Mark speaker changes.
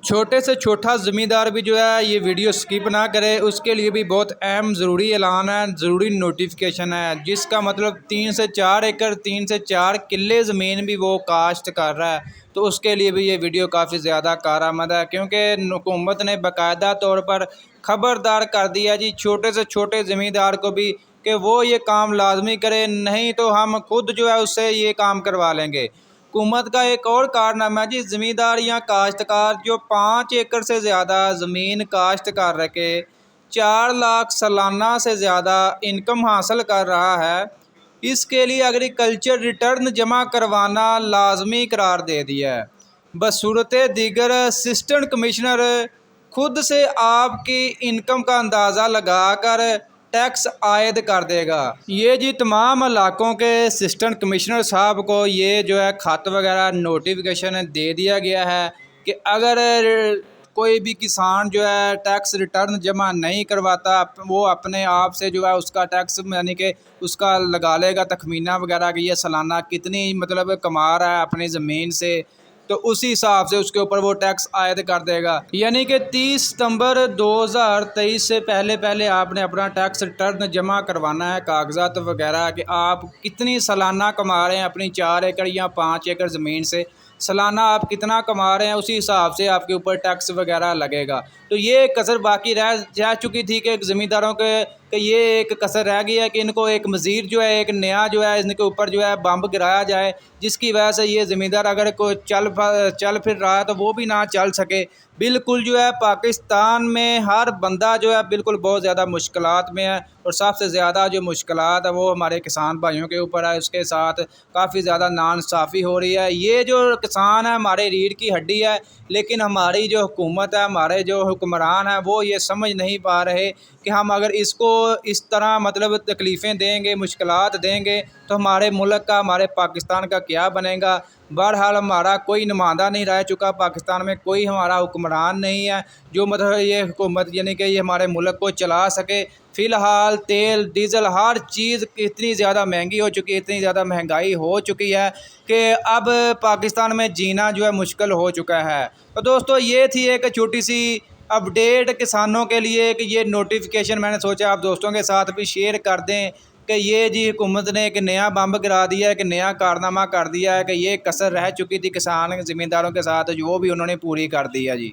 Speaker 1: چھوٹے سے چھوٹا زمیندار بھی جو ہے یہ ویڈیو سکپ نہ کرے، اس کے لیے بھی بہت اہم ضروری اعلان ہے، ضروری نوٹیفیکیشن ہے، جس کا مطلب 3 سے 4 ایکڑ 3 سے 4 کلے زمین بھی وہ کاشت کر رہا ہے، تو اس کے لیے بھی یہ ویڈیو کافی زیادہ کارآمد ہے، کیونکہ حکومت نے باقاعدہ طور پر خبردار کر دیا جی چھوٹے سے چھوٹے زمیندار کو بھی کہ وہ یہ کام لازمی کرے، نہیں تو ہم خود جو ہے اس سے یہ کام کروا لیں گے۔ حکومت کا ایک اور کارنامہ ہے جی، زمیندار یا کاشتکار جو 5 ایکڑ سے زیادہ زمین کاشت کر رکھے 4 لاکھ سالانہ سے زیادہ انکم حاصل کر رہا ہے، اس کے لیے ایگریکلچر ریٹرن جمع کروانا لازمی قرار دے دیا ہے۔ بصورت دیگر اسسٹنٹ کمشنر خود سے آپ کی انکم کا اندازہ لگا کر ٹیکس عائد کر دے گا۔ یہ جی تمام علاقوں کے اسسٹنٹ کمشنر صاحب کو یہ جو ہے خط وغیرہ نوٹیفیکیشن دے دیا گیا ہے کہ اگر کوئی بھی کسان جو ہے ٹیکس ریٹرن جمع نہیں کرواتا، وہ اپنے آپ سے جو ہے اس کا ٹیکس یعنی کہ اس کا لگا لے گا تخمینہ وغیرہ کہ یہ سالانہ کتنی مطلب کما رہا ہے اپنی زمین سے، تو اسی حساب سے اس کے اوپر وہ ٹیکس عائد کر دے گا۔ یعنی کہ 30 ستمبر 2023 سے پہلے آپ نے اپنا ٹیکس ریٹرن جمع کروانا ہے، کاغذات وغیرہ کہ آپ کتنی سالانہ کما رہے ہیں اپنی 4 ایکڑ یا 5 ایکڑ زمین سے، سالانہ آپ کتنا کما رہے ہیں اسی حساب سے آپ کے اوپر ٹیکس وغیرہ لگے گا۔ تو یہ ایک کسر باقی رہ چکی تھی کہ زمینداروں کے کہ یہ ایک کسر رہ گئی ہے کہ ان کو ایک مزید جو ہے ایک نیا جو ہے ان کے اوپر جو ہے بمب گرایا جائے، جس کی وجہ سے یہ زمیندار اگر کوئی چل پھر رہا ہے تو وہ بھی نہ چل سکے۔ بالکل جو ہے پاکستان میں ہر بندہ جو ہے بالکل بہت زیادہ مشکلات میں ہے، اور سب سے زیادہ جو مشکلات ہے وہ ہمارے کسان بھائیوں کے اوپر ہے، اس کے ساتھ کافی زیادہ ناانصافی ہو رہی ہے۔ یہ جو کسان ہے ہمارے ریڑھ کی ہڈی ہے، لیکن ہماری جو حکومت ہے، ہمارے جو حکمران ہیں وہ یہ سمجھ نہیں پا رہے کہ ہم اگر اس کو اس طرح مطلب تکلیفیں دیں گے، مشکلات دیں گے تو ہمارے ملک کا، ہمارے پاکستان کا کیا بنے گا۔ بہرحال ہمارا کوئی نمائندہ نہیں رہ چکا پاکستان میں، کوئی ہمارا حکمران نہیں ہے جو مطلب یہ حکومت یعنی کہ یہ ہمارے ملک کو چلا سکے۔ فی الحال تیل ڈیزل ہر چیز اتنی زیادہ مہنگی ہو چکی ہے، اتنی زیادہ مہنگائی ہو چکی ہے کہ اب پاکستان میں جینا جو ہے مشکل ہو چکا ہے۔ تو دوستو یہ تھی ایک چھوٹی سی اپڈیٹ کسانوں کے لیے کہ یہ نوٹیفیکیشن میں نے سوچا آپ دوستوں کے ساتھ بھی شیئر کر دیں کہ یہ جی حکومت نے ایک نیا بمب گرا دیا ہے، ایک نیا کارنامہ کر دیا ہے کہ یہ کسر رہ چکی تھی کسان زمینداروں کے ساتھ، جو وہ بھی انہوں نے پوری کر دی ہے جی۔